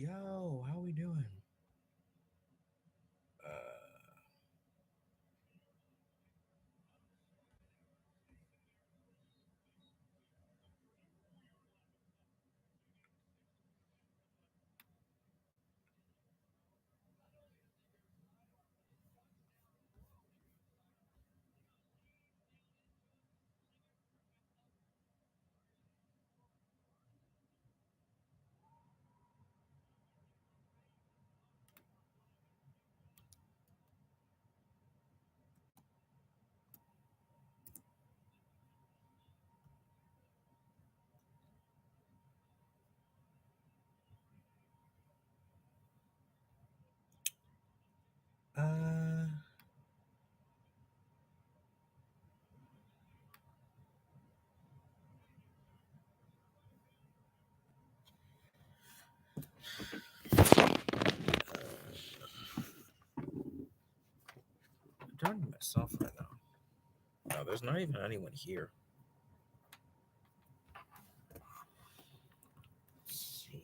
Yo, how we doing? Uh, I'm talking to myself right now. No, there's not even anyone here. Let's see.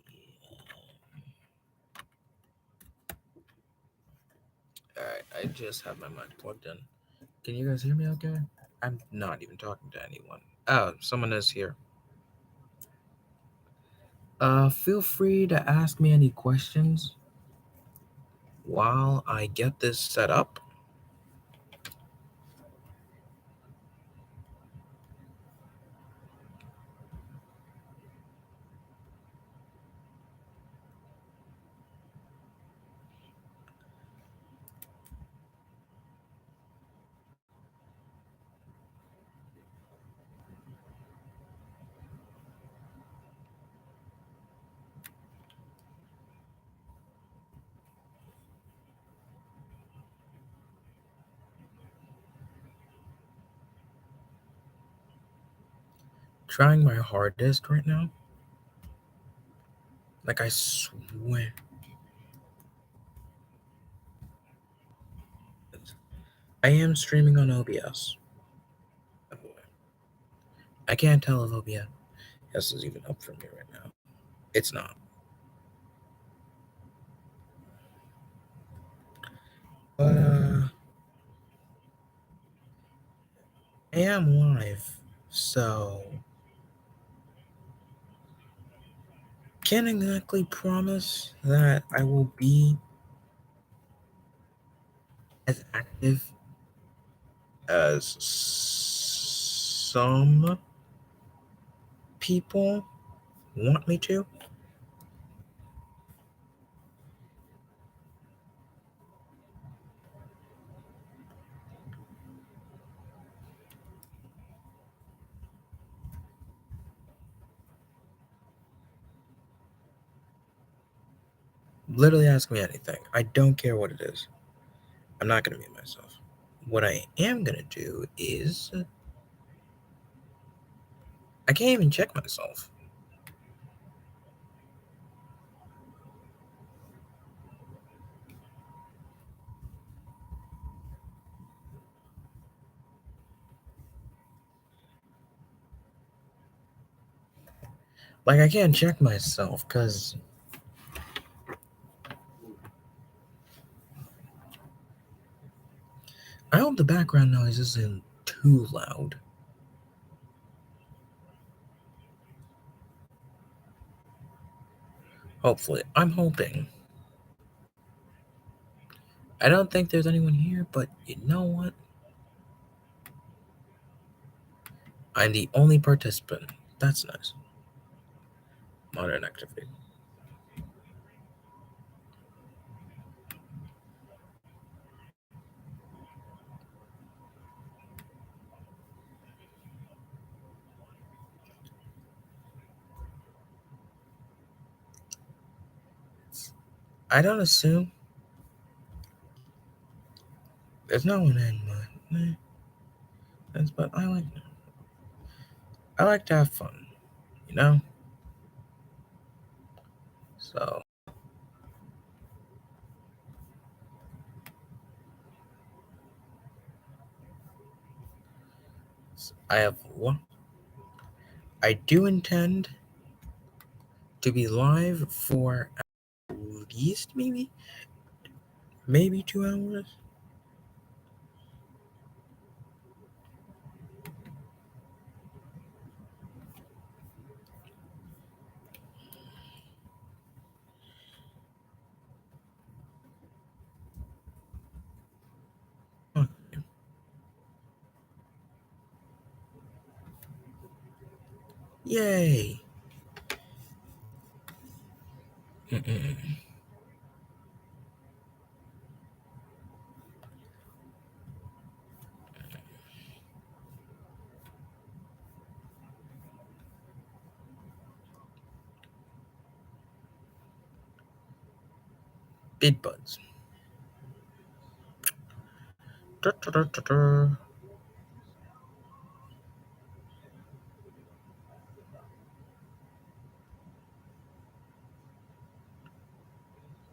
Alright, I just have my mic plugged in. Can you guys hear me okay? I'm not even talking to anyone. Oh, someone is here. Feel free to ask me any questions while I get this set up. Trying my hardest right now. Like, I swear. I am streaming on OBS. I can't tell if OBS is even up for me right now. It's not. But I am live, so can't exactly promise that I will be as active as some people want me to. Literally ask me anything. I don't care what it is. I'm not going to mute myself. What I am going to do is I can't even check myself. Like, I can't check myself because I hope the background noise isn't too loud. Hopefully. I'm hoping. I don't think there's anyone here, but you know what? I'm the only participant. That's nice. Modern activity. I don't assume there's no one in my but I like to have fun, you know? So I have one. I do intend to be live for least maybe 2 hours. Oh, yay! Mm-mm. Bid buds. Da, da, da, da, da.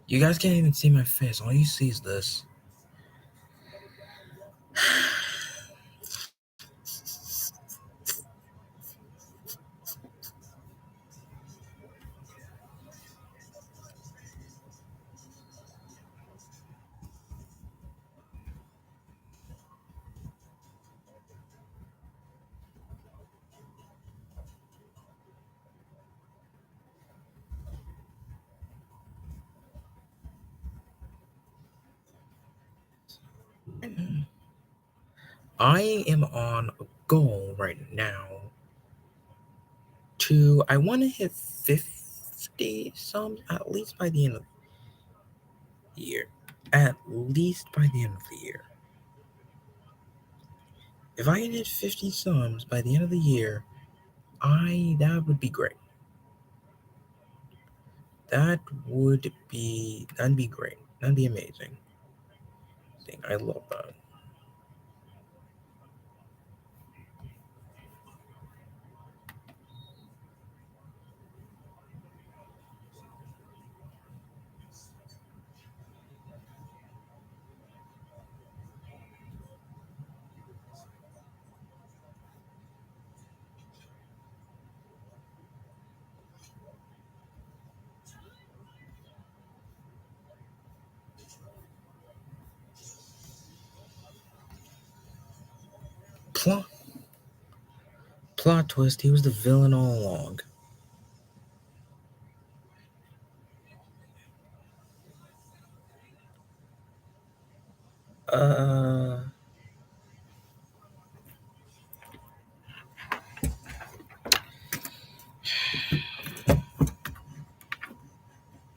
You guys can't even see my face. All you see is this. I am on a goal right now I want to hit 50 sums at least by the end of the year. At least by the end of the year. If I can hit 50 sums by the end of the year, that would be great. That'd be great. That'd be amazing. I love that. Plot plot twist, he was the villain all along. Uh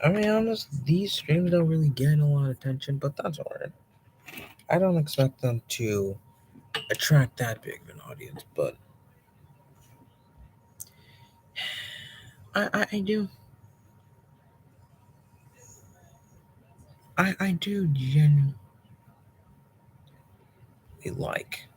I mean, honest, these streams don't really get a lot of attention, but that's alright. I don't expect them to attract that big of an audience, but I do I do genuinely like.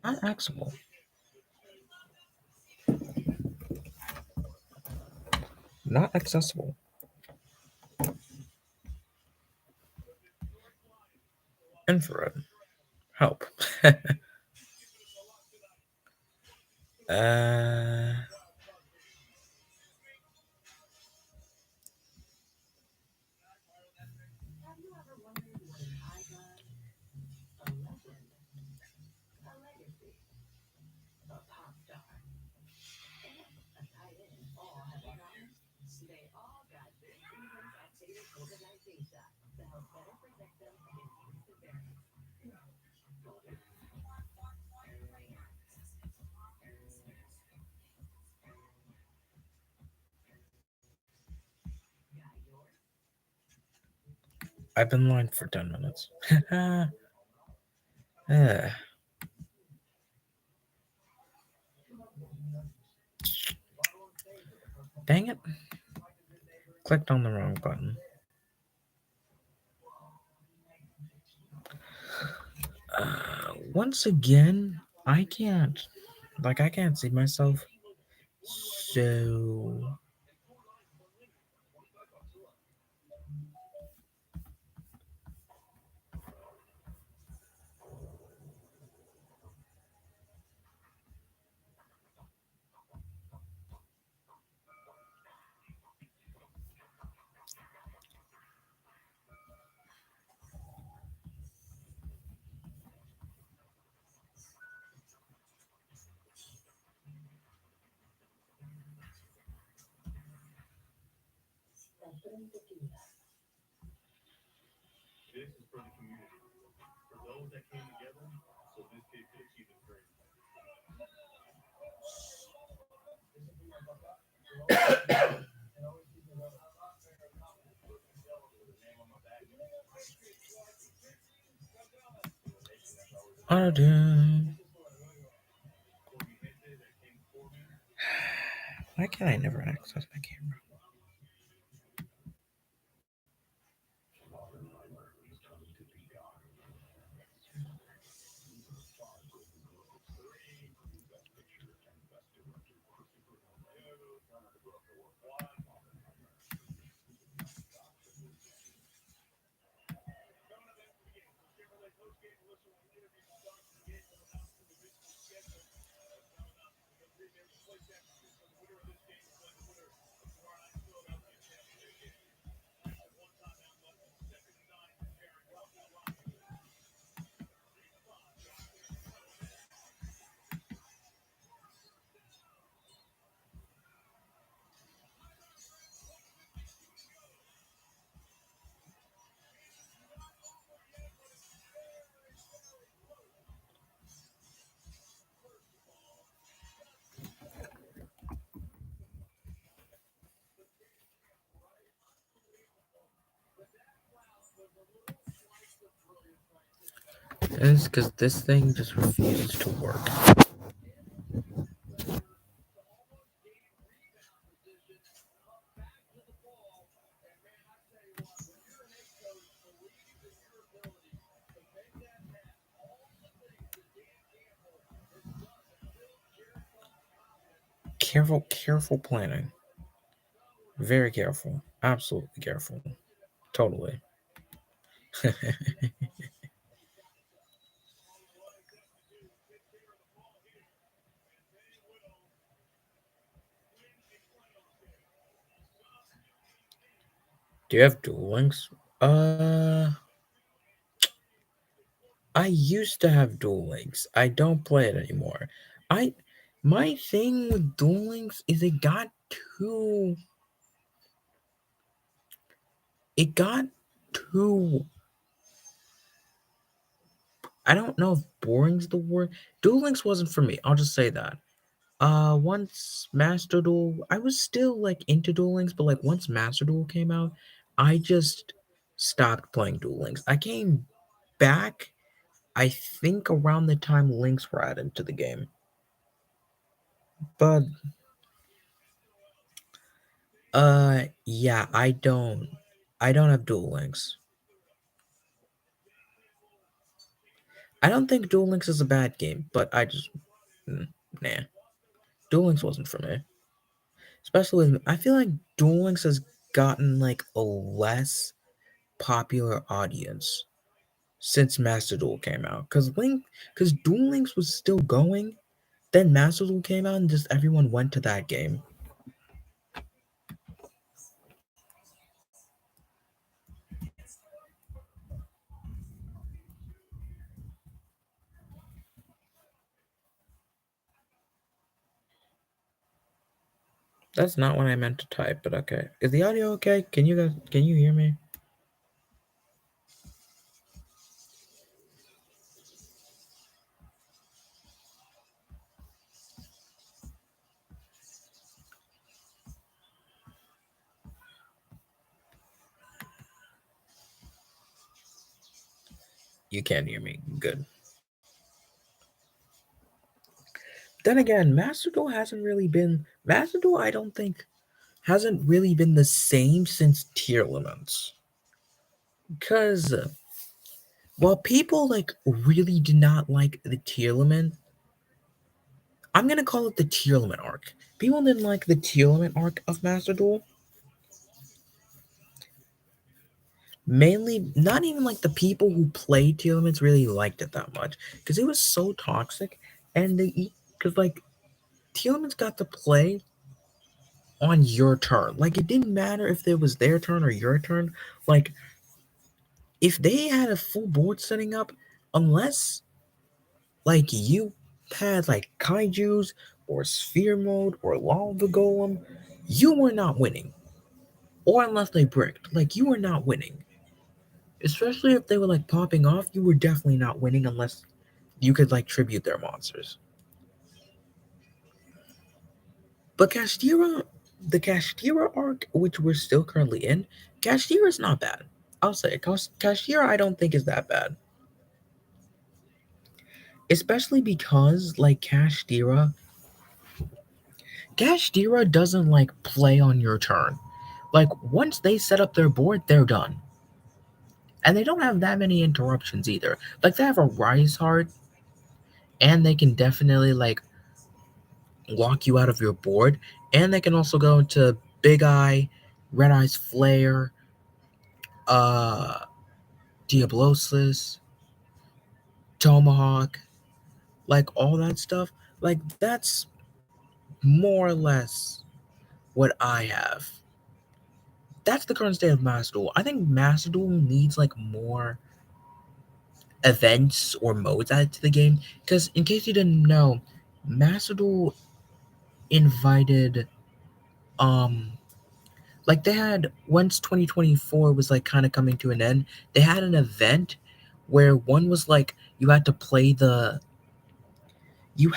Not accessible. Not accessible. Infrared. Help. uh I've been lying for 10 minutes. Eh, dang it. Clicked on the wrong button. Once again, I can't. I can't see myself. So. Why can I never access my camera? It's because this thing just refuses to work. Careful planning. Very careful. Absolutely careful. Totally. Do you have Duel Links? I used to have Duel Links. I don't play it anymore. I my thing with Duel Links is too it got too I don't know if boring's the word. Duel Links wasn't for me. I'll just say that. Once Master Duel, I was still into Duel Links, but once Master Duel came out, I just stopped playing Duel Links. I came back, I think around the time Links were added to the game. But yeah, I don't have Duel Links. I don't think Duel Links is a bad game, but I just nah. Duel Links wasn't for me. Especially with I feel like Duel Links has gotten a less popular audience since Master Duel came out. Cause Duel Links was still going, then Master Duel came out and just everyone went to that game. That's not what I meant to type, but okay. Is the audio okay? Can you hear me? You can hear me. Good. Then again, Master Duel hasn't really been Master Duel. I don't think hasn't really been the same since Tier Limits. Because while people like really did not like the Tier Limit, I'm gonna call it the Tier Limit arc. People didn't like the Tier Limit arc of Master Duel. Mainly, not even like the people who played Tier Limits really liked it that much because it was so toxic, and because like Tier Limits got to play on your turn. Like it didn't matter if it was their turn or your turn. Like if they had a full board setting up, unless like you had like kaijus or sphere mode or lava golem, you were not winning. Or unless they bricked, like you were not winning. Especially if they were like popping off, you were definitely not winning unless you could like tribute their monsters. But Kashtira, the Kashtira arc, which we're still currently in, Kashtira is not bad. I'll say it. Kashtira I don't think is that bad. Especially because like Kashtira doesn't like play on your turn. Like once they set up their board, they're done. And they don't have that many interruptions either. Like they have a Rise Heart, and they can definitely like lock you out of your board, and they can also go into Big Eye, Red Eye's Flare, uh, Diablosis, Tomahawk, like all that stuff. Like that's more or less what I have. That's the current state of Master Duel. I think Master Duel needs like more events or modes added to the game. Because in case you didn't know, Master Duel invited um like they had once 2024 was like kind of coming to an end, they had an event where one was like you had to play you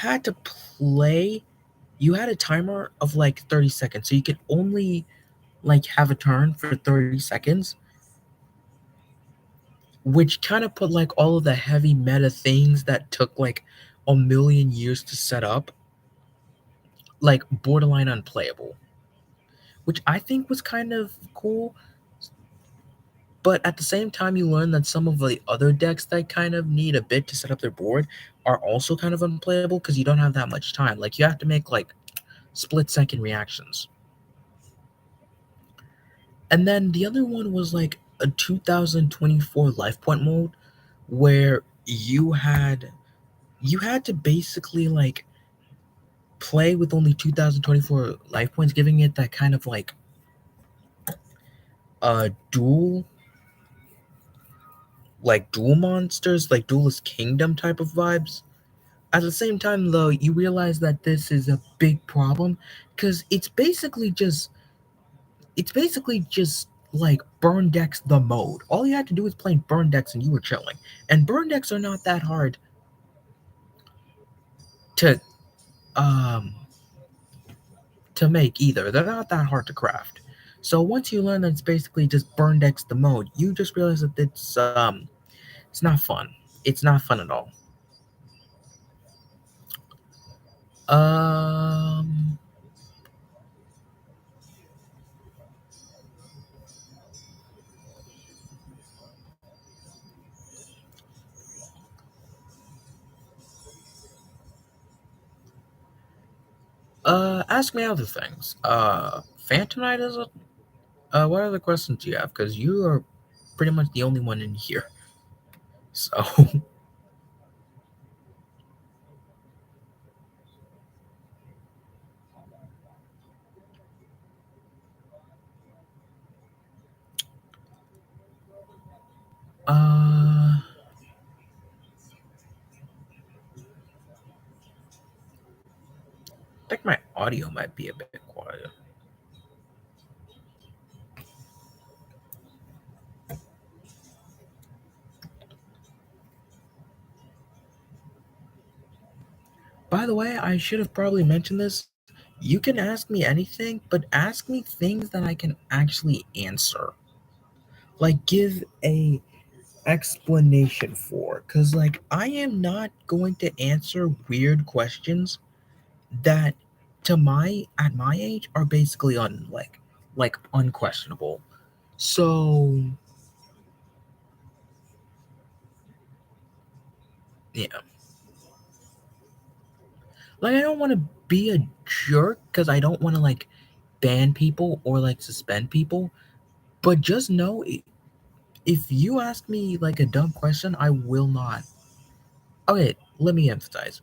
had a timer of like 30 seconds, so you could only like have a turn for 30 seconds, which kind of put like all of the heavy meta things that took like a million years to set up like borderline unplayable, which I think was kind of cool. But at the same time, you learn that some of the other decks that kind of need a bit to set up their board are also kind of unplayable because you don't have that much time. Like you have to make like split-second reactions. And then the other one was like a 2024 life point mode where you had to basically like play with only 2024 life points, giving it that kind of dual dual monsters, like Duelist Kingdom type of vibes. At the same time, though, you realize that this is a big problem because it's basically just like burn decks the mode. All you had to do was play burn decks and you were chilling. And burn decks are not that hard to um to make either. They're not that hard to craft. So once you learn that it's basically just burn decks the mode, you just realize that it's not fun. It's not fun at all. Um Ask me other things. Phantom Knight is a what other questions do you have? Because you are pretty much the only one in here. So, I think my audio might be a bit quiet. By the way, I should have probably mentioned this. You can ask me anything, but ask me things that I can actually answer. Like, give a explanation for, because like I am not going to answer weird questions that to my at my age are basically like unquestionable. So yeah, like I don't want to be a jerk because I don't want to like ban people or like suspend people, but just know if you ask me like a dumb question, I will not. Okay, let me emphasize.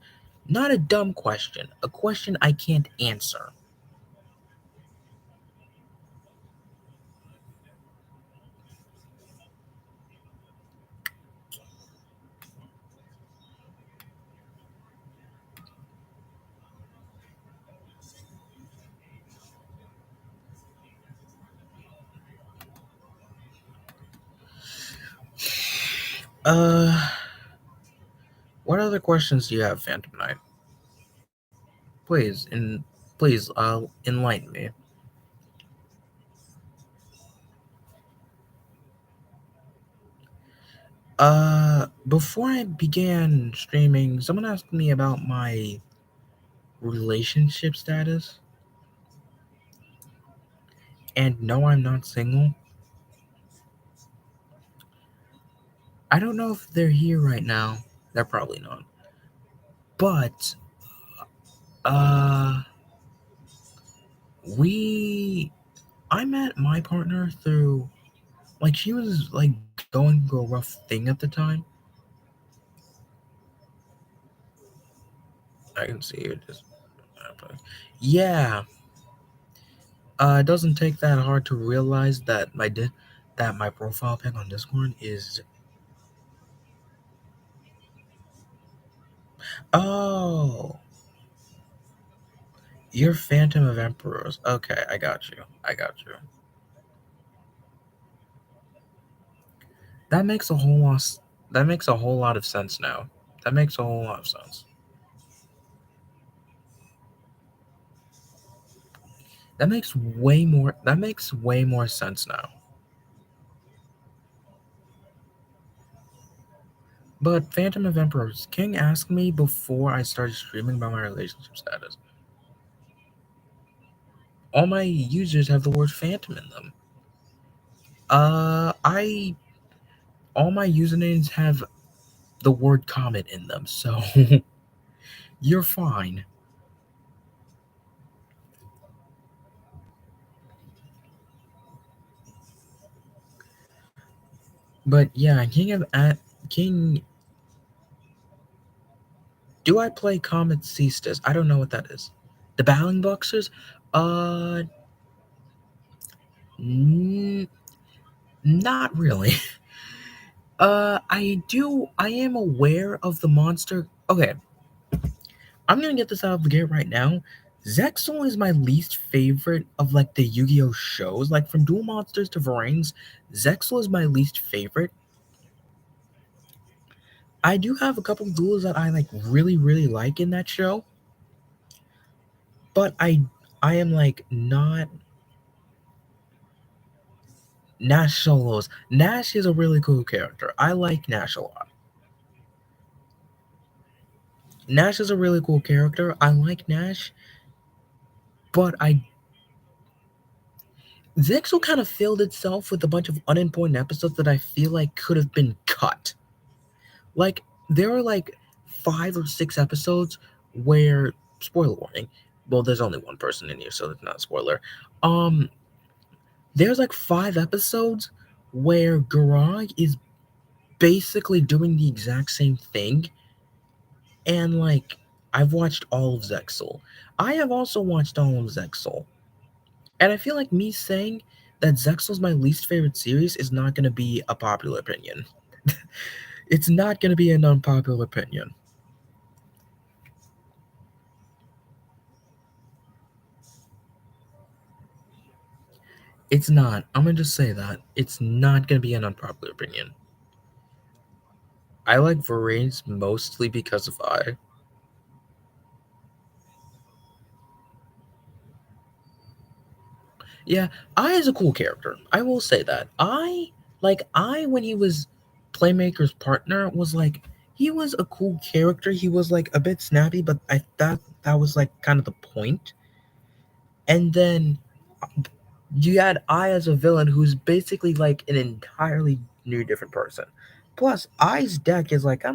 Not a dumb question, a question I can't answer. Uh, what other questions do you have, Phantom Knight? Please, enlighten me. Before I began streaming, someone asked me about my relationship status, and no, I'm not single. I don't know if they're here right now. They're probably not. But, uh, we. I met my partner through. Like, she was, like, going through a rough thing at the time. I can see it just. Yeah, it doesn't take that hard to realize that that my profile pic on Discord is. Oh, you're Phantom of Emperors. Okay, I got you. I got you. That makes a whole lot. That makes a whole lot of sense now. That makes a whole lot of sense. That makes way more. That makes way more sense now. But Phantom of Emperors, King asked me before I started streaming about my relationship status. All my users have the word Phantom in them. I all my usernames have the word Comet in them, so you're fine. But yeah, King. Do I play Comet Ceastus? I don't know what that is. The Battling Boxers? Uh, n- not really. I do. I am aware of the monster. Okay, I'm gonna get this out of the gate right now. Zexal is my least favorite of like the Yu-Gi-Oh shows. Like from Duel Monsters to Varanes, Zexal is my least favorite. I do have a couple of duels that I like really like in that show, but I am like not Nash solos. Nash is a really cool character. I like Nash a lot. Nash is a really cool character. I like Nash, but I Zexal kind of filled itself with a bunch of unimportant episodes that I feel like could have been cut. Like there are like 5 or 6 episodes where spoiler warning. Well, there's only one person in here, so it's not a spoiler. Um, there's like 5 episodes where Garag is basically doing the exact same thing, and like I've watched all of Zexal. I have also watched all of Zexal, and I feel like me saying that Zexal's my least favorite series is not going to be a popular opinion. It's not going to be an unpopular opinion. It's not. I'm gonna just say that it's not going to be an unpopular opinion. I like Varese mostly because of I. Yeah, I is a cool character. I will say that. I when he was Playmaker's partner was like he was a cool character. He was like a bit snappy, but I thought that was like kind of the point. And then you had I as a villain who's basically like an entirely new different person. Plus, I's deck is like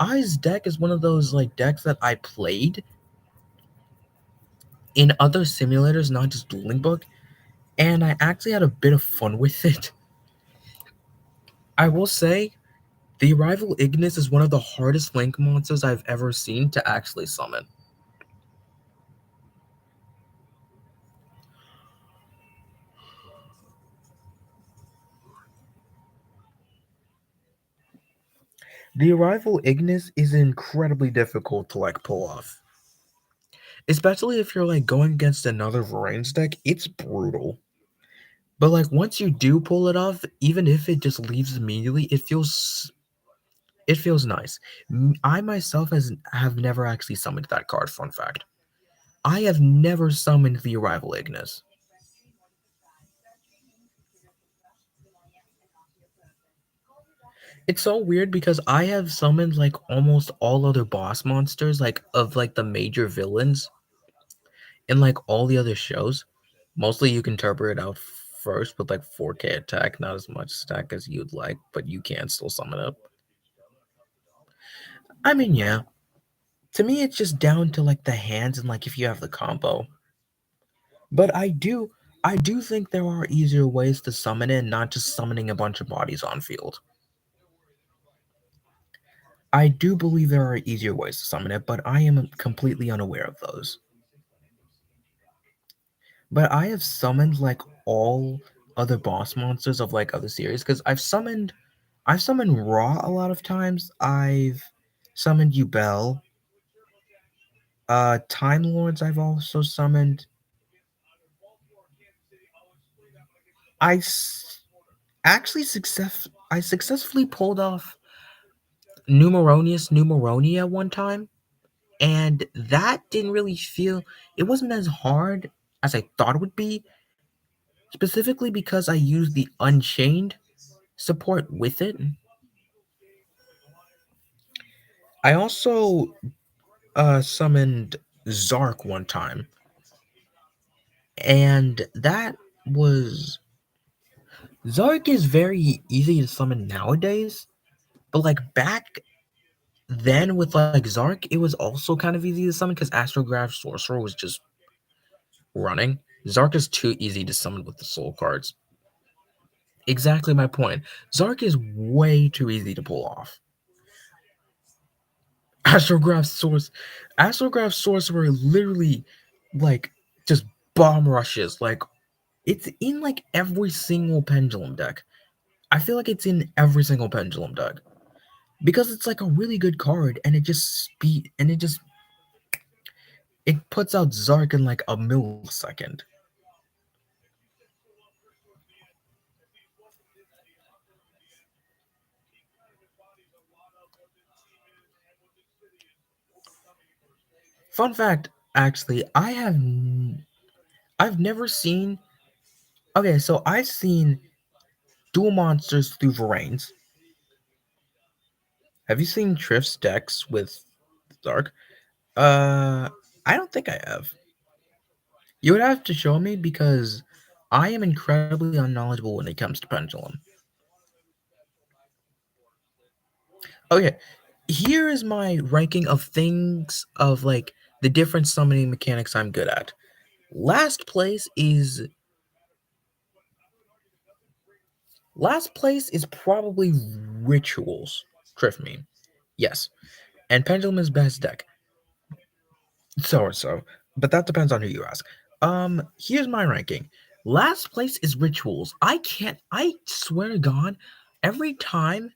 I's deck is one of those like decks that I played in other simulators, not just Dueling Book, and I actually had a bit of fun with it. I will say, the Rival Ignis is one of the hardest Link monsters I've ever seen to actually summon. The Arrival Ignis is incredibly difficult to like pull off. Especially if you're like going against another Varane's deck, it's brutal. But like once you do pull it off, even if it just leaves immediately, it feels nice. I myself have never actually summoned that card, fun fact. I have never summoned the Arrival Ignis. It's so weird because I have summoned like almost all other boss monsters, like of like the major villains in like all the other shows. Mostly you can turbo it out first with like 4K attack, not as much stack as you'd like, but you can still summon it. I mean, yeah. To me, it's just down to like the hands and like if you have the combo. But I do think there are easier ways to summon it, not just summoning a bunch of bodies on field. I do believe there are easier ways to summon it, but I am completely unaware of those. But I have summoned like all other boss monsters of like other series because I've summoned Raw a lot of times. I've summoned Yubel. Time Lords I've also summoned. I s- actually successfully pulled off Numeronius Numeronia one time, and that didn't really feel it wasn't as hard as I thought it would be, specifically because I used the Unchained support with it. I also summoned Zark one time, and that was Zark is very easy to summon nowadays, but like back then with like Zark, it was also kind of easy to summon because Astrograph Sorcerer was just running. Zark is too easy to summon with the soul cards. Exactly my point. Zark is way too easy to pull off. Astrograph Source Astrograph Sorcerer literally like just bomb rushes. Like it's in like every single pendulum deck. I feel like it's in every single pendulum deck. Because it's like a really good card and it puts out Zark in like a millisecond. Fun fact, actually, I've never seen. Okay, so I've seen dual monsters through Varanes. Have you seen Trift's decks with Zark? Uh, I don't think I have. You would have to show me because I am incredibly unknowledgeable when it comes to Pendulum. Okay, here is my ranking of things of like the different summoning mechanics I'm good at. Last place is last place is probably rituals. Drift me. Yes. And Pendulum is best deck. So or so. But that depends on who you ask. Here's my ranking. Last place is rituals. I swear to God, every time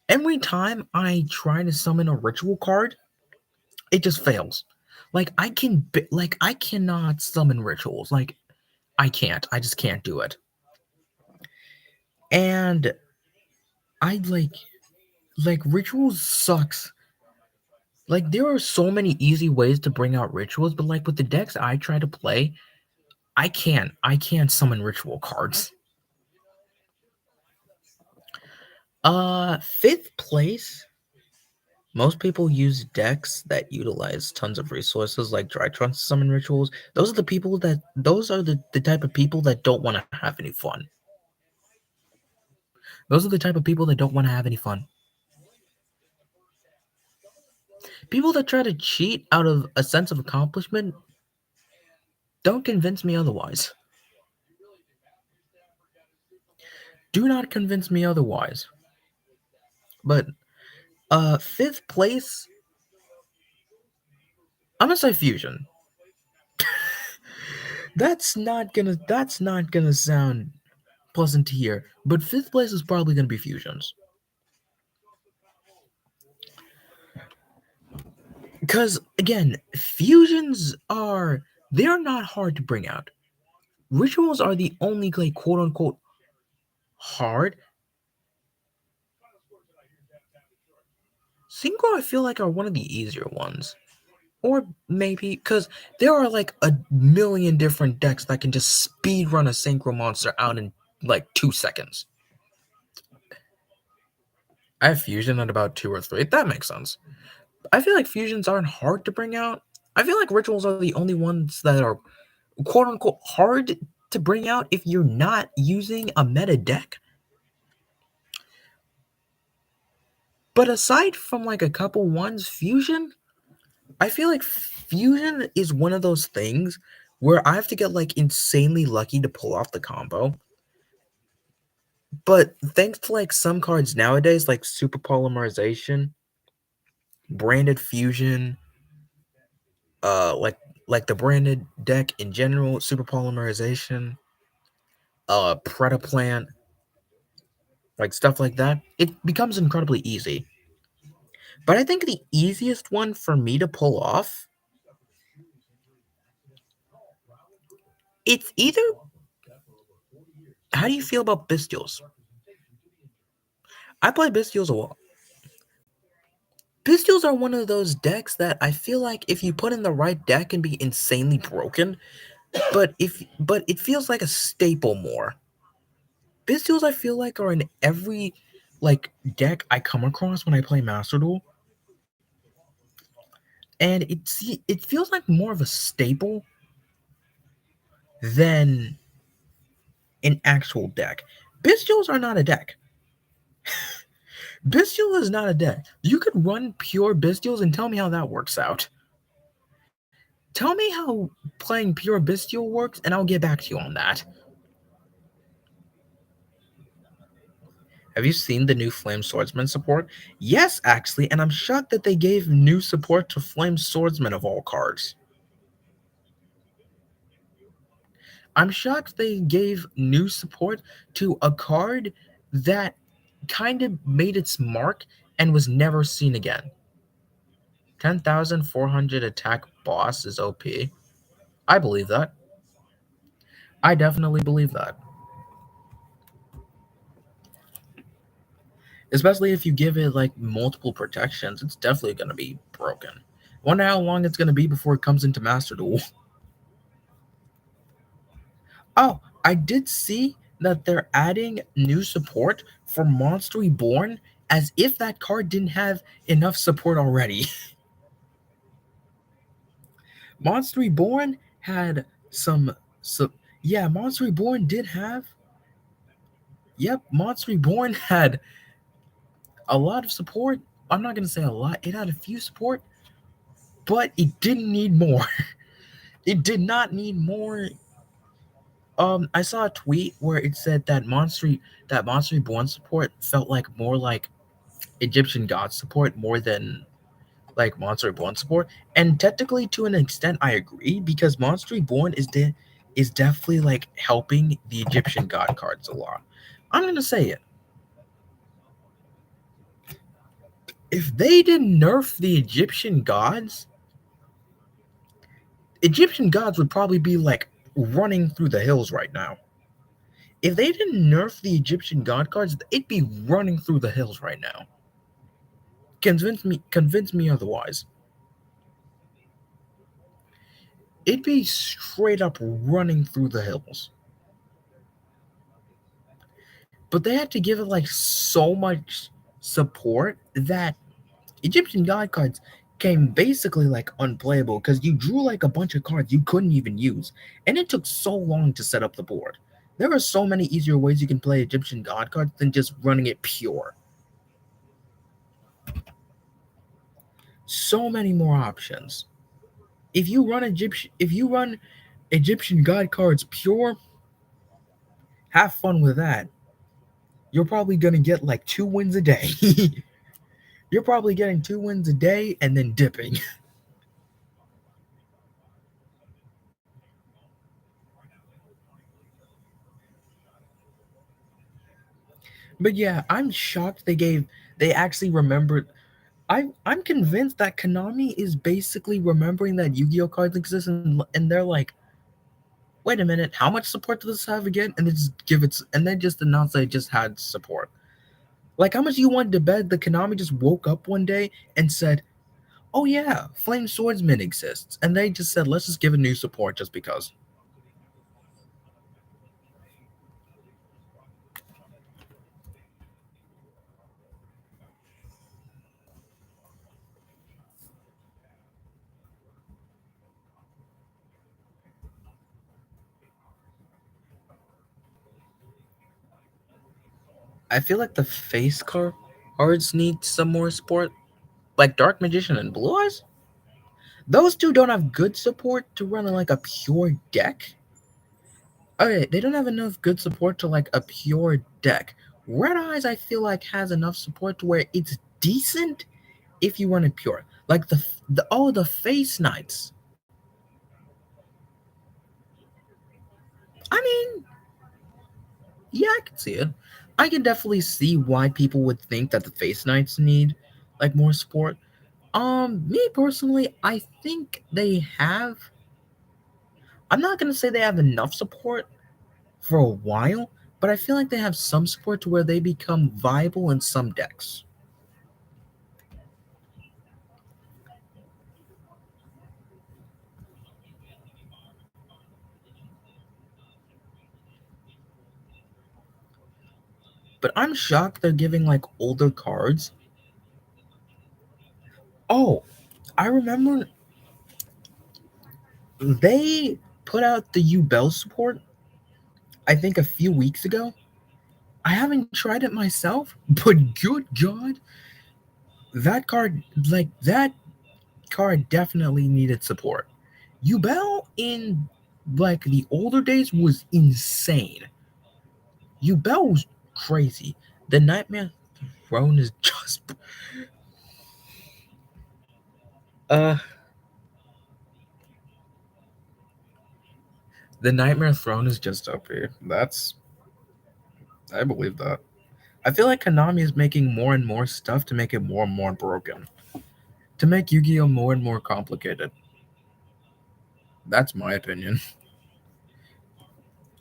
every time I try to summon a ritual card, it just fails. Like I cannot summon rituals. Like I can't. I just can't do it. And I like rituals sucks. Like there are so many easy ways to bring out rituals, but like with the decks I try to play, I can't summon ritual cards. Fifth place. Most people use decks that utilize tons of resources like Drytron summon rituals. Those are the type of people that don't want to have any fun. Those are the type of people that don't want to have any fun. People that try to cheat out of a sense of accomplishment don't convince me otherwise. Do not convince me otherwise. But fifth place, I'm gonna say Fusion. That's not gonna sound pleasant to hear, but fifth place is probably gonna be Fusions. Because again, they're not hard to bring out. Rituals are the only like quote unquote hard. Synchro I feel like are one of the easier ones. Or maybe because there are like a million different decks that can just speed run a synchro monster out in like 2 seconds. I have fusion at about two or three. That makes sense. I feel like fusions aren't hard to bring out. I feel like rituals are the only ones that are quote unquote hard to bring out if you're not using a meta deck. But aside from like a couple ones, fusion, I feel like fusion is one of those things where I have to get like insanely lucky to pull off the combo. But thanks to like some cards nowadays, like super polymerization, branded fusion, uh, like like the branded deck in general, super polymerization, Predaplant, like stuff like that, it becomes incredibly easy. But I think the easiest one for me to pull off, it's either how do you feel about Bestials? I play Bestials a lot. Bestials are one of those decks that I feel like if you put in the right deck can be insanely broken, but it feels like a staple more. Bestials I feel like are in every like deck I come across when I play Master Duel, and it feels like more of a staple than an actual deck. Bestials are not a deck. Bestial is not a deck. You could run pure Bestials and tell me how that works out. Tell me how playing pure Bestial works, and I'll get back to you on that. Have you seen the new Flame Swordsman support? Yes, actually, and I'm shocked that they gave new support to Flame Swordsman of all cards. I'm shocked they gave new support to a card that kind of made its mark and was never seen again. 10,400 attack boss is OP. I believe that. I definitely believe that. Especially if you give it like multiple protections, it's definitely going to be broken. Wonder how long it's going to be before it comes into Master Duel. Oh, I did see that they're adding new support for Monster Reborn as if that card didn't have enough support already. Monster Reborn had some yeah, Monster Reborn did have yep, Monster Reborn had a lot of support. I'm not gonna say a lot, it had a few support, but it didn't need more. It did not need more. I saw a tweet where it said that Monster Reborn support felt like more like Egyptian god support more than like Monster Reborn support. And technically, to an extent, I agree because Monster Reborn is definitely like helping the Egyptian god cards a lot. I'm gonna say it. If they didn't nerf the Egyptian gods would probably be like running through the hills right now. If they didn't nerf the Egyptian god cards, it'd be running through the hills right now. Convince me otherwise. It'd be straight up running through the hills. but they had to give it like so much support that Egyptian god cards came basically like unplayable because you drew like a bunch of cards you couldn't even use, and it took so long to set up the board. There are so many easier ways you can play Egyptian god cards than just running it pure. So many more options. If you run Egyptian god cards pure, have fun with that. You're probably gonna get like 2 wins a day. You're probably getting 2 wins a day and then dipping. But yeah, I'm shocked they actually remembered. I'm convinced that Konami is basically remembering that Yu-Gi-Oh cards exist, and they're like, wait a minute, how much support does this have again? And they just and they just announced that it just had support. Like, how much you wanted to bet that Konami just woke up one day and said, "Oh yeah, Flame Swordsman exists," and they just said, "Let's just give it new support just because." I feel like the cards need some more support, like Dark Magician and Blue Eyes. Those two don't have good support to run like a pure deck. Okay, they don't have enough good support to like a pure deck. Red Eyes, I feel like has enough support to where it's decent if you run it pure. Like the Face Knights. I mean, yeah, I can see it. I can definitely see why people would think that the Face Knights need like more support. Me personally, I think they have. I'm not gonna say they have enough support for a while, but I feel like they have some support to where they become viable in some decks. But I'm shocked they're giving like older cards. Oh, I remember they put out the Ubel support, I think a few weeks ago. I haven't tried it myself, but good God, that card, like that card definitely needed support. Ubel in like the older days was insane. Ubel was crazy. The Nightmare Throne is just uh the Nightmare Throne is just up here. I believe that. I feel like Konami is making more and more stuff to make it more and more broken. To make Yu-Gi-Oh more and more complicated. That's my opinion.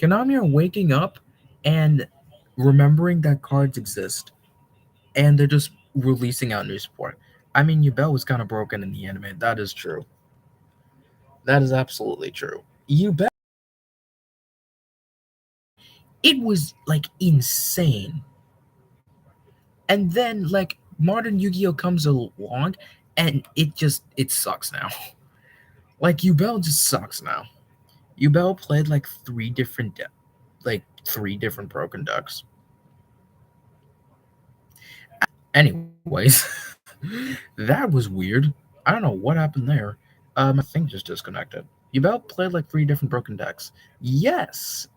Konami are waking up and remembering that cards exist, and they're just releasing out new support. I mean, Yubel was kind of broken in the anime. That is true. That is absolutely true. Yubel, it was like insane. And then like modern Yu-Gi-Oh comes along, and it sucks now. Like Yubel just sucks now. Yubel played like three different broken decks. Anyways, that was weird. I don't know what happened there. My thing just disconnected. Yubel played like three different broken decks. Yes,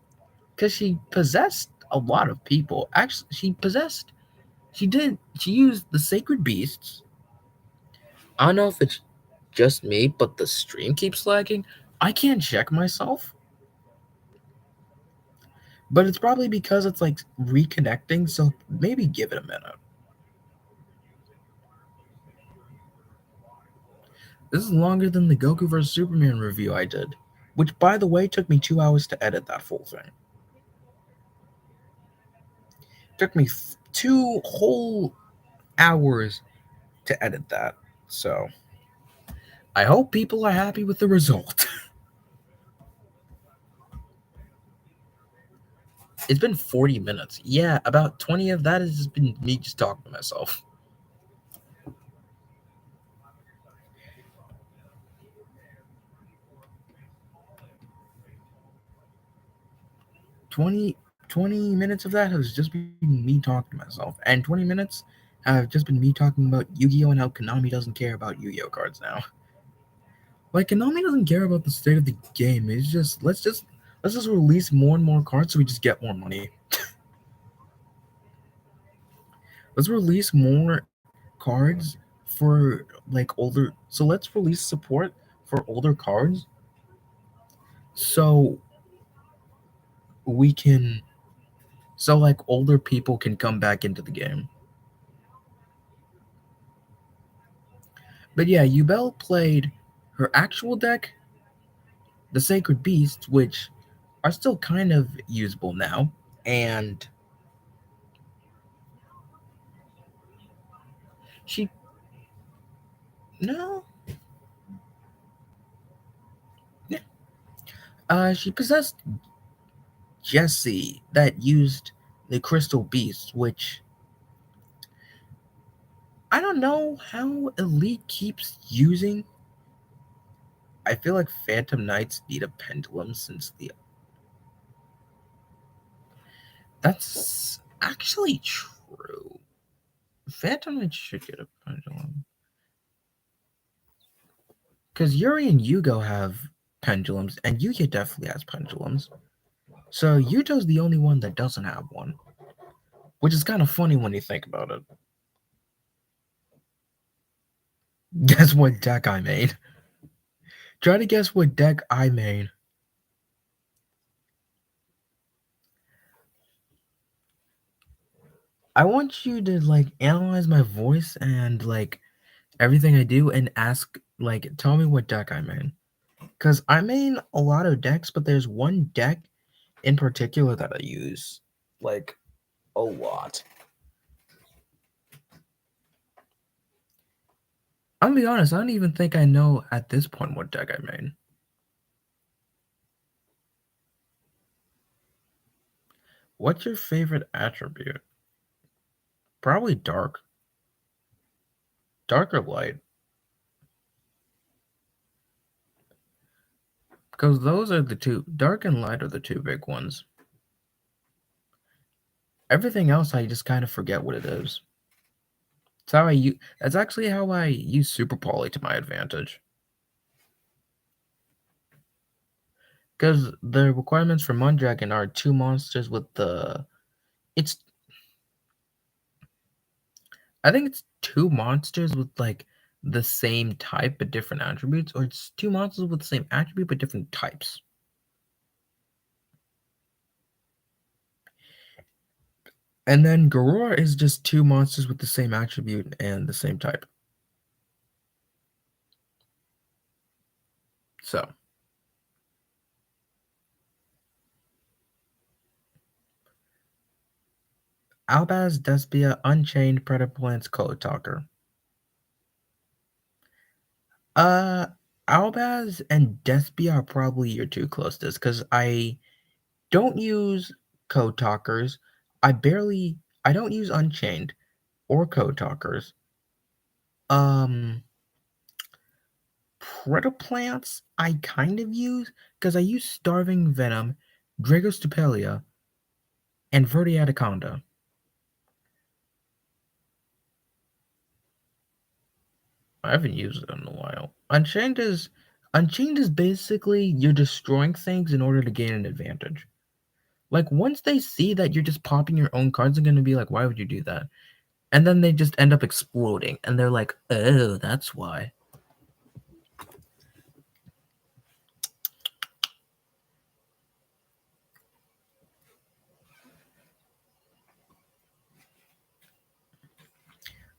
because she possessed a lot of people. Actually, she used the Sacred Beasts. I don't know if it's just me, but the stream keeps lagging. I can't check myself, but it's probably because it's like reconnecting, so maybe give it a minute. This is longer than the Goku vs. Superman review I did, which, by the way, took me 2 hours to edit that full thing. Took me 2 whole hours to edit that. So I hope people are happy with the result. It's been 40 minutes. Yeah, about 20 of that has just been me just talking to myself. 20, 20 minutes of that has just been me talking to myself. And 20 minutes have just been me talking about Yu-Gi-Oh! And how Konami doesn't care about Yu-Gi-Oh! Cards now. Like Konami doesn't care about the state of the game. It's just let's just release more and more cards so we just get more money. Let's release more cards for like older. So let's release support for older cards so we can so like older people can come back into the game. But yeah, Yubel played her actual deck, the Sacred Beasts, which are still kind of usable now, and she no, yeah, she possessed Jesse that used the Crystal Beast, which I don't know how Elite keeps using. I feel like Phantom Knights need a pendulum since the that's actually true. Phantom Knights should get a pendulum. Because Yuri and Yugo have pendulums, and Yuya definitely has pendulums. So Yuto's the only one that doesn't have one, which is kind of funny when you think about it. Guess what deck I made? Try to guess what deck I made. I want you to like analyze my voice and like everything I do and ask like tell me what deck I made. Cause I made a lot of decks, but there's one deck in particular that I use like a lot. I'll be honest, I don't even think I know at this point what deck I made. What's your favorite attribute? Probably dark. Dark or light? Because those are the two. Dark and light are the two big ones. Everything else, I just kind of forget what it is. That's how I use. That's actually how I use Super Poly to my advantage. Because the requirements for Mundragon are two monsters with the. It's. I think it's two monsters with like the same type but different attributes, or it's two monsters with the same attribute but different types. And then Garura is just two monsters with the same attribute and the same type. So, Albaz, Despia, Unchained, Predaplants, Code Talker. Uh, Albaz and Despia are probably your two closest because I don't use Code Talkers. I don't use Unchained or Code Talkers. Um, Predaplants I kind of use because I use Starving Venom, Dragostupelia, and Verdiataconda. I haven't used it in a while. Unchained is basically you're destroying things in order to gain an advantage. Like once they see that you're just popping your own cards, they're gonna be like, "Why would you do that?" And then they just end up exploding, and they're like, "Oh, that's why."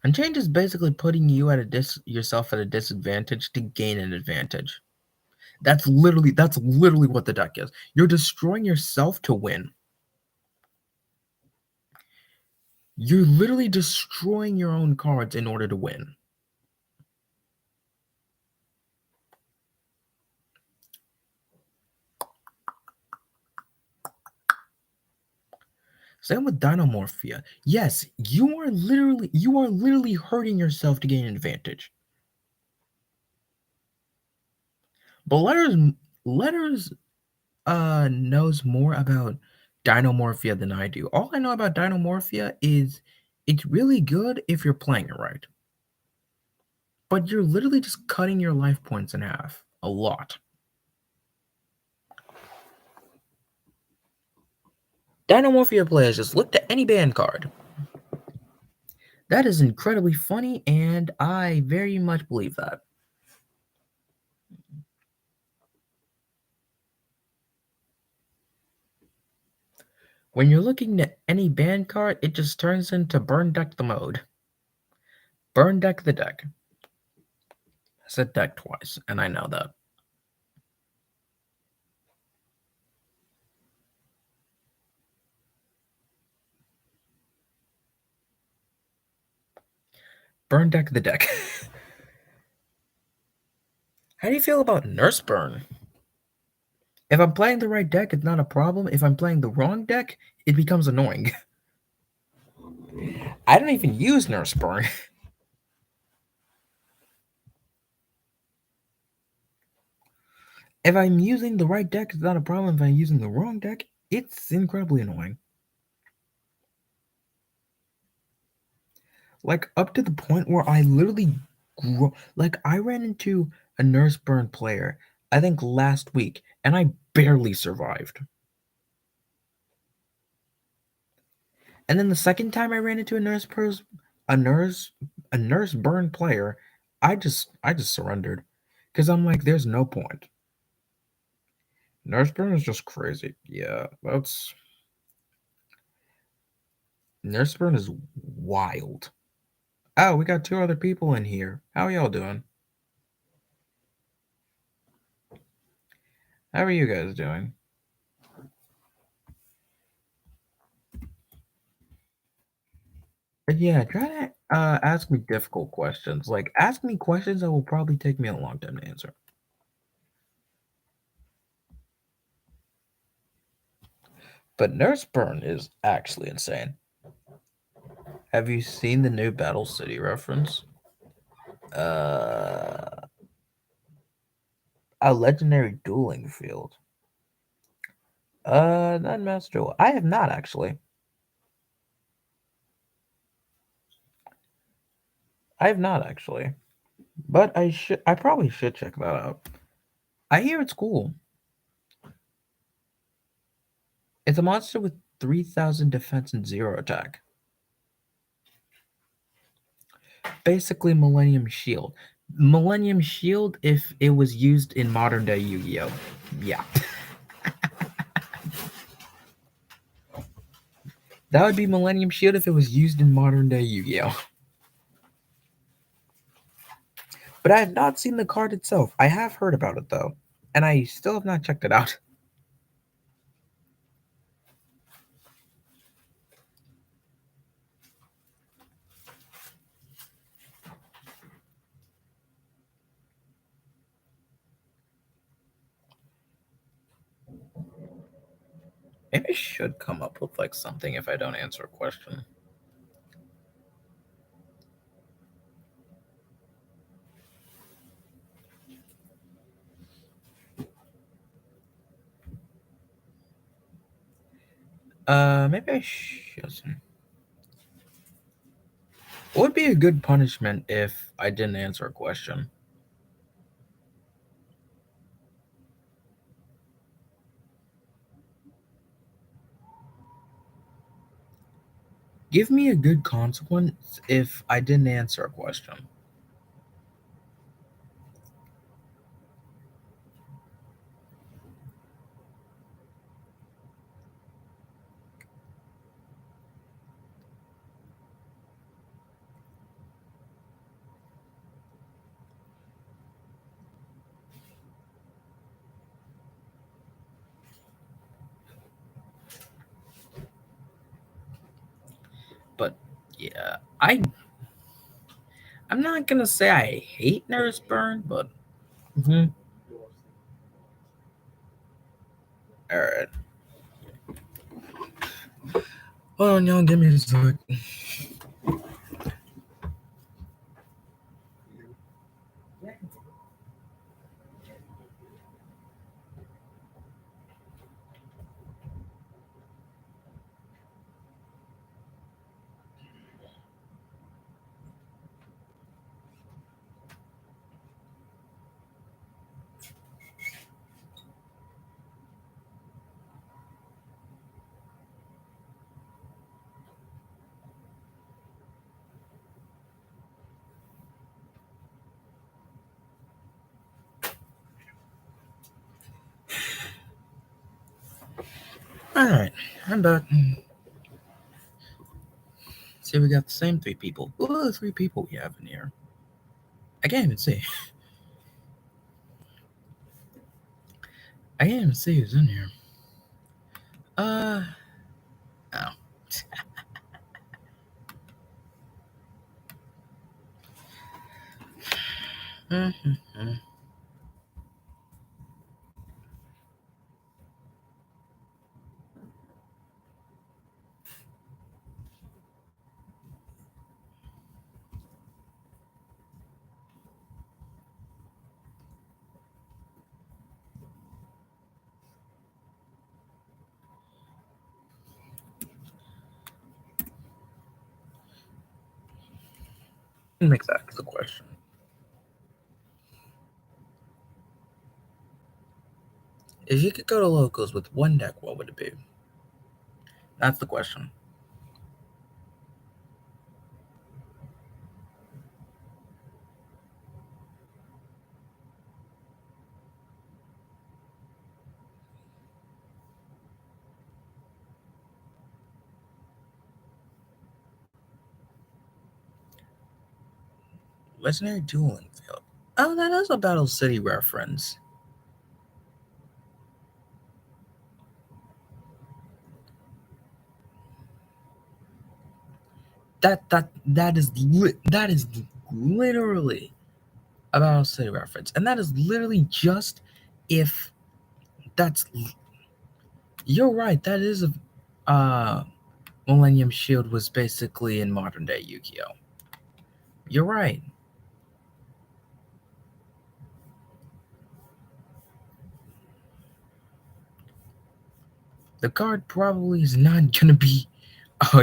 Unchained is basically putting you at yourself at a disadvantage to gain an advantage. That's literally what the deck is. You're destroying yourself to win. You're literally destroying your own cards in order to win. Same with Dinomorphia. Yes, you are literally hurting yourself to gain an advantage. But letters knows more about Dinomorphia than I do. All I know about Dinomorphia is it's really good if you're playing it right. But you're literally just cutting your life points in half. A lot. Dinomorphia players just looked at any band card. That is incredibly funny, and I very much believe that. When you're looking at any band card, it just turns into burn deck the mode. Burn deck the deck. I said deck twice, and I know that. Burn deck the deck. How do you feel about Nurse Burn? If I'm playing the right deck, it's not a problem. If I'm playing the wrong deck, it becomes annoying. I don't even use Nurse Burn. If I'm using the right deck, it's not a problem. If I'm using the wrong deck, it's incredibly annoying. Like, up to the point where I literally like, I ran into a Nurse Burn player, I think last week, and I barely survived. And then the second time I ran into a nurse a Nurse Burn player, I just surrendered. Because I'm like, there's no point. Nurse Burn is just crazy. Yeah, that's Nurse Burn is wild. Oh, we got two other people in here. How are y'all doing? How are you guys doing? But yeah, try to ask me difficult questions. Like, ask me questions that will probably take me a long time to answer. But Nurse Burn is actually insane. Have you seen the new Battle City reference? Uh, a legendary dueling field. Not Master Duel. I have not actually. I have not actually. But I should. I probably should check that out. I hear it's cool. It's a monster with 3,000 defense and 0 attack. Basically, Millennium Shield. Millennium Shield if it was used in modern day Yu Gi Oh! Yeah. That would be Millennium Shield if it was used in modern day Yu Gi Oh! But I have not seen the card itself. I have heard about it though, and I still have not checked it out. Maybe I should come up with like something if I don't answer a question. Maybe I shouldn't. What would be a good punishment if I didn't answer a question? Give me a good consequence if I didn't answer a question. But yeah, I'm not gonna say I hate Nurse Burn, but all right. Hold on, y'all. Give me a sec. All right, I'm back. See, we got the same three people. Who are the three people we have in here? I can't even see. I can't even see who's in here. Oh. Mm-hmm. Make that the question. If you could go to locals with one deck, what would it be? That's the question. Legendary Dueling Field. Oh, that is a Battle City reference. That is literally a Battle City reference, and that is literally just if that's. You're right. That is a. Millennium Shield was basically in modern day Yu-Gi-Oh. You're right. The card probably is not gonna be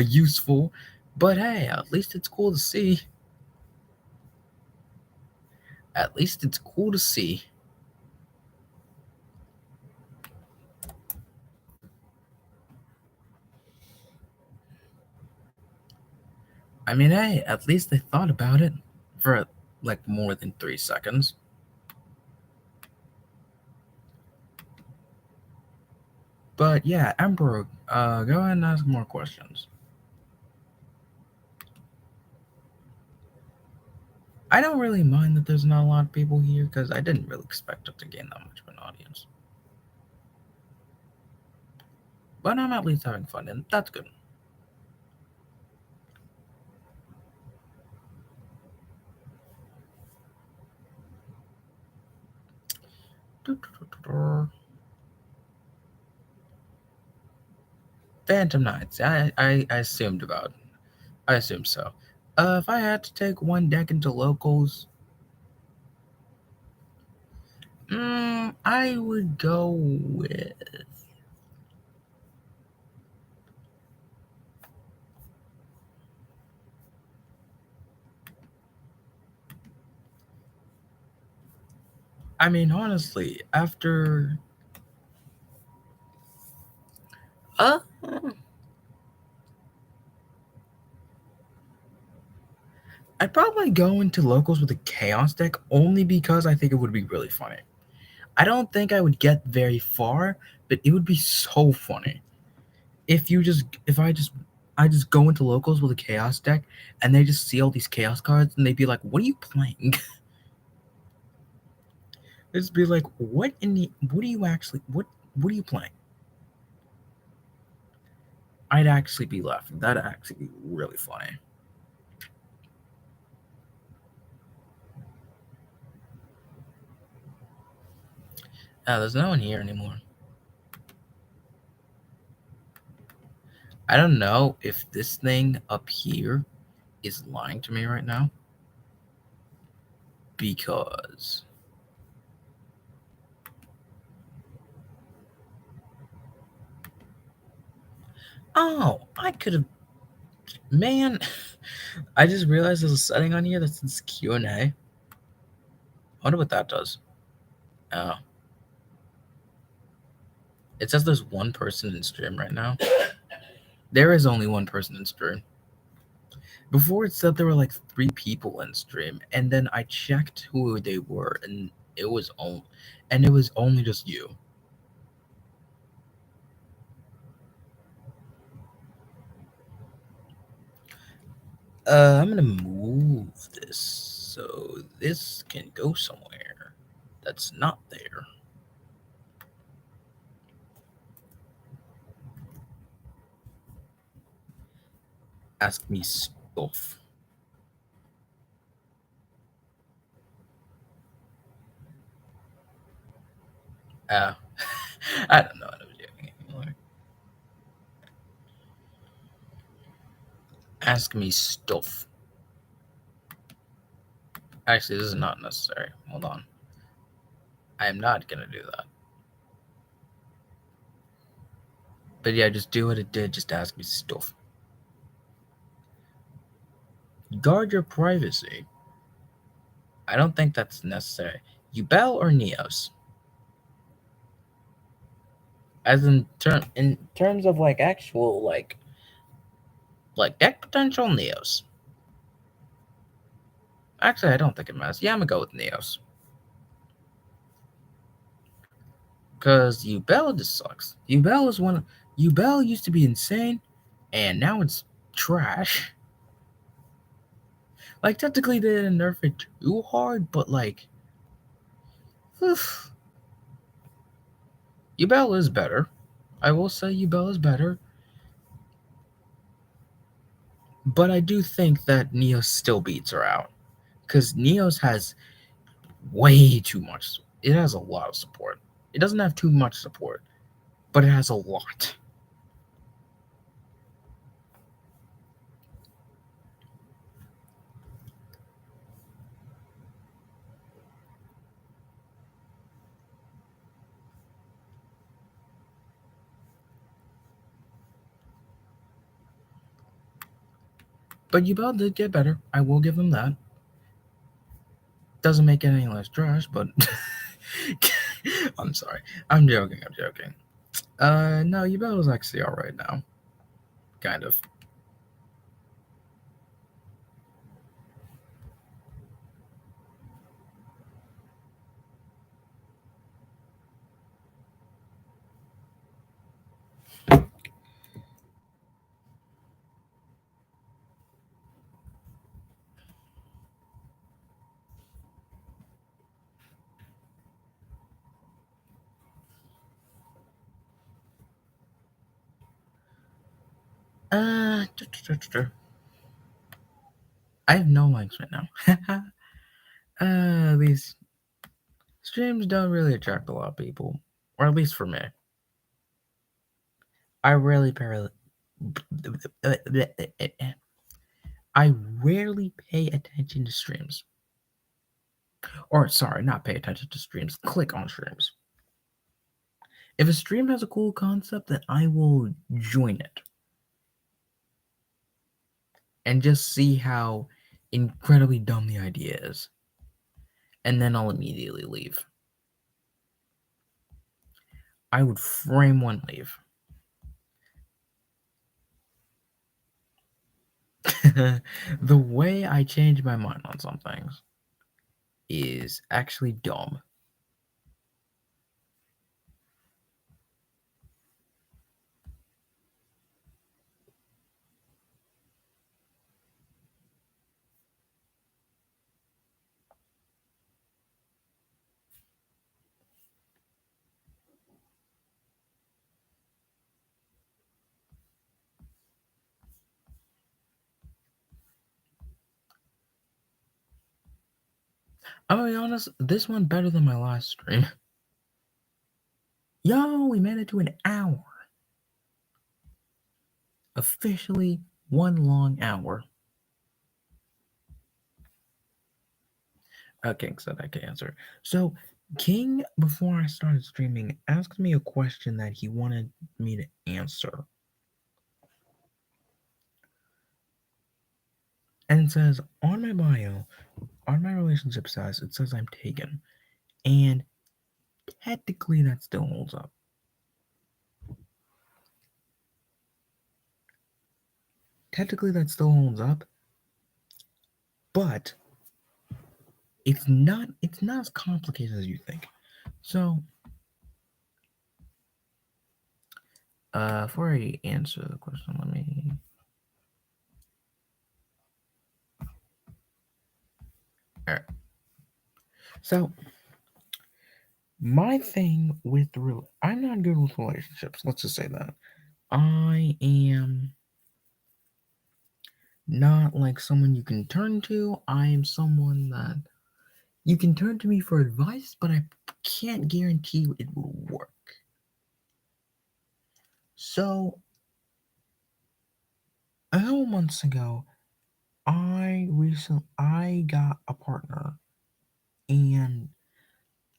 useful, but hey, at least it's cool to see. At least it's cool to see. I mean, hey, at least they thought about it for like more than 3 seconds. But yeah, Emperor, go ahead and ask more questions. I don't really mind that there's not a lot of people here because I didn't really expect it to gain that much of an audience. But I'm at least having fun, and that's good. Phantom Knights. I assumed about. I assume so. If I had to take one deck into locals, I would go with. I mean, honestly, after. Uh, I'd probably go into locals with a chaos deck only because I think it would be really funny. I don't think I would get very far, but it would be so funny if I just go into locals with a chaos deck and they just see all these chaos cards and they'd be like, "What are you playing?" They'd just be like, what are you actually what are you playing?" I'd actually be laughing. That'd actually be really funny. There's no one here anymore. I don't know if this thing up here is lying to me right now because oh, I could have man. I just realized there's a setting on here that says Q&A. I wonder what that does. Oh, it says there's one person in stream right now. There is only one person in stream. Before it said there were like 3 people in stream, and then I checked who they were, and it was only just you. I'm gonna move this so this can go somewhere that's not there. Ask me stuff. Uh, I don't know what I'm doing anymore. Ask me stuff. Actually, this is not necessary. Hold on. I am not gonna do that. But yeah, just do what it did. Just ask me stuff. Guard your privacy. I don't think that's necessary. Yubel or Neos? As in terms of like actual like deck potential, Neos. Actually, I don't think it matters. Yeah, I'm gonna go with Neos. Cause Yubel just sucks. Yubel used to be insane, and now it's trash. Like technically they didn't nerf it too hard, but like Yubel is better. I will say Yubel is better. But I do think that Neos still beats her out. Because Neos has way too much. It has a lot of support. It doesn't have too much support, but it has a lot. But Yubel did get better. I will give them that. Doesn't make it any less trash, but I'm sorry. I'm joking. No, Yubel is actually alright now. Kind of. I have no likes right now. These streams don't really attract a lot of people, or at least for me. I rarely I rarely pay attention to streams. Or sorry, not pay attention to streams. Click on streams. If a stream has a cool concept, then I will join it and just see how incredibly dumb the idea is, and then I'll immediately leave. I would frame one leave. The way I change my mind on some things is actually dumb. I'm gonna be honest, this one better than my last stream. Yo, we made it to an hour. Officially 1 long hour. King said I could answer. So King, before I started streaming, asked me a question that he wanted me to answer. And it says on my bio, on my relationship status, it says I'm taken. And technically that still holds up. Technically that still holds up. But it's not as complicated as you think. So before I answer the question, let me all right. So my thing with I'm not good with relationships. Let's just say that. I am not like someone you can turn to. I am someone that you can turn to me for advice, but I can't guarantee it will work. So a couple months ago, I got a partner, and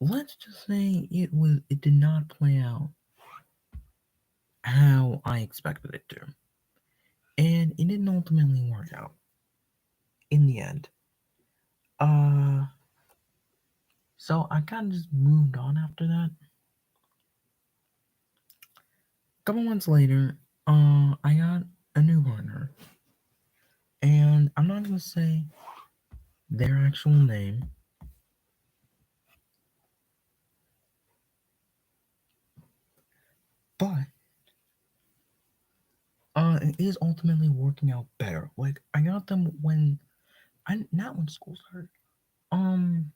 let's just say it did not play out how I expected it to, and it didn't ultimately work out in the end. Uh, so I kind of just moved on after that. A couple months later, I got a new partner, and I'm not gonna say their actual name, but it is ultimately working out better. Like I got them when I not when school started. Um,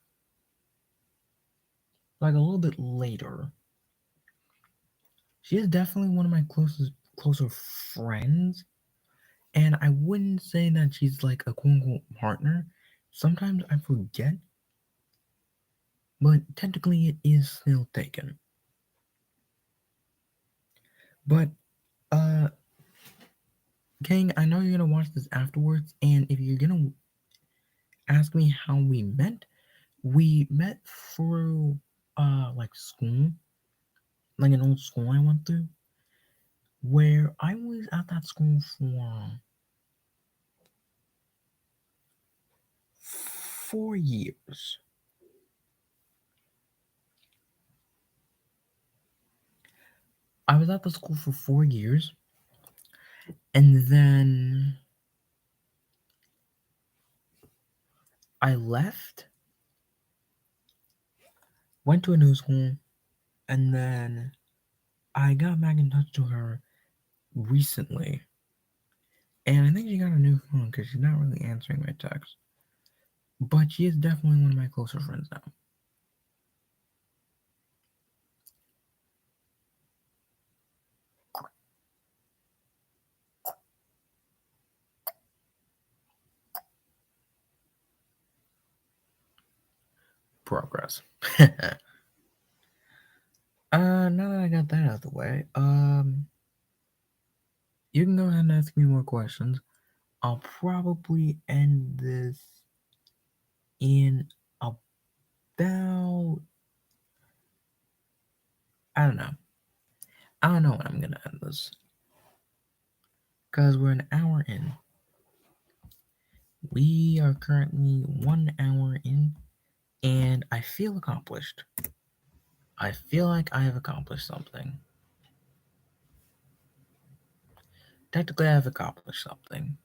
like a little bit later. She is definitely one of my closer friends, and I wouldn't say that she's like a quote unquote partner. Sometimes I forget, but technically it is still taken. But uh King, I know you're gonna watch this afterwards, and if you're gonna ask me how we met through like school, like an old school I went through, where I was at that school for 4 years. I was at the school for 4 years, and then I left, went to a new school, and then I got back in touch to her recently. And I think she got a new phone because she's not really answering my texts. But she is definitely one of my closer friends now. Progress. Now that I got that out of the way, you can go ahead and ask me more questions. I'll probably end this in about I don't know. I don't know when I'm gonna end this. Cause we're an hour in. We are currently 1 hour in, and I feel accomplished. I feel like I have accomplished something. Technically, I have accomplished something.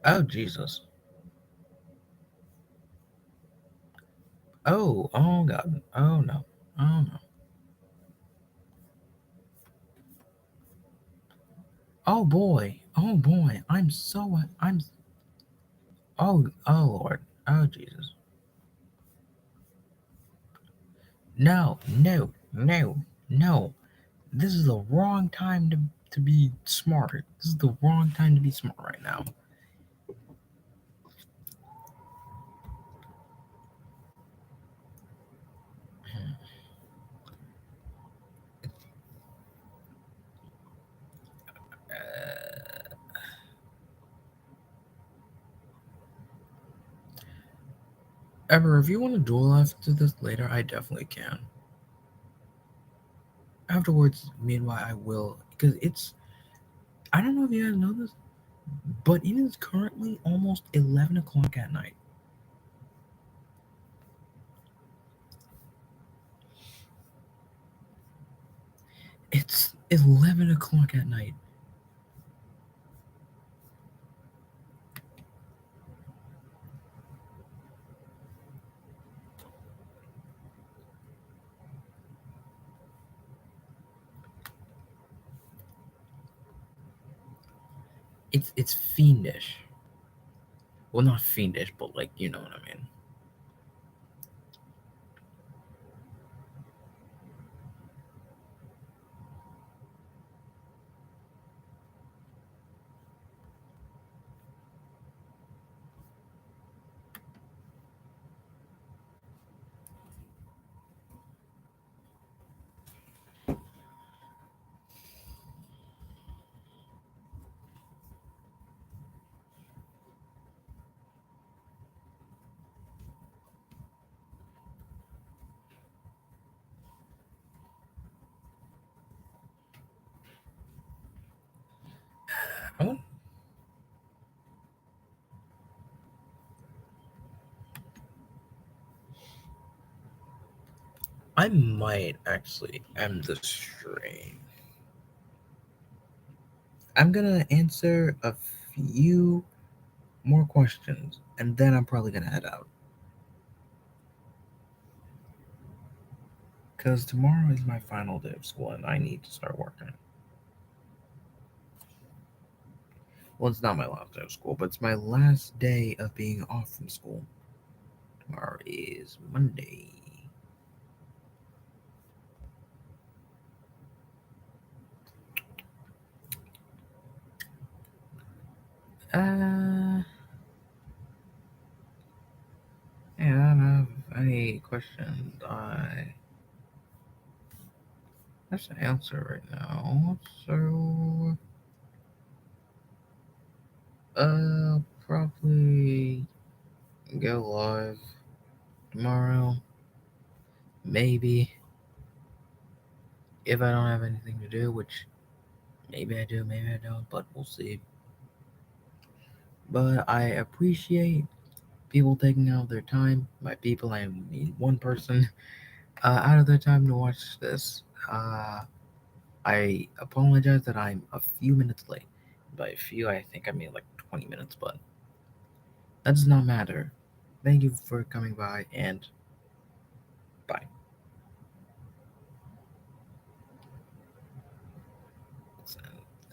Oh, Jesus. Oh, God. Oh, no. Oh, no. Oh, boy. Oh, boy. I'm Oh Lord. Oh Jesus. No, no, no, no. This is the wrong time to be smart. This is the wrong time to be smart right now. Ever, if you want to duel after this later, I definitely can. Afterwards, meanwhile, I will because it's. I don't know if you guys know this, but it is currently almost 11 o'clock at night. It's 11 o'clock at night. It's fiendish. Well, not fiendish, but like you know what I mean. I want I might actually end the stream. I'm gonna answer a few more questions, and then I'm probably gonna head out. Because tomorrow is my final day of school, and I need to start working. Well, it's not my last day of school, but it's my last day of being off from school. Tomorrow is Monday. Uh, yeah, I don't have any questions. I have to answer right now. So, probably go live tomorrow. Maybe if I don't have anything to do, which maybe I do, maybe I don't, but we'll see. But I appreciate people taking out their time. By people, I mean one person out of their time to watch this. I apologize that I'm a few minutes late. By a few, I think I mean like 20 minutes, but that does not matter. Thank you for coming by, and bye.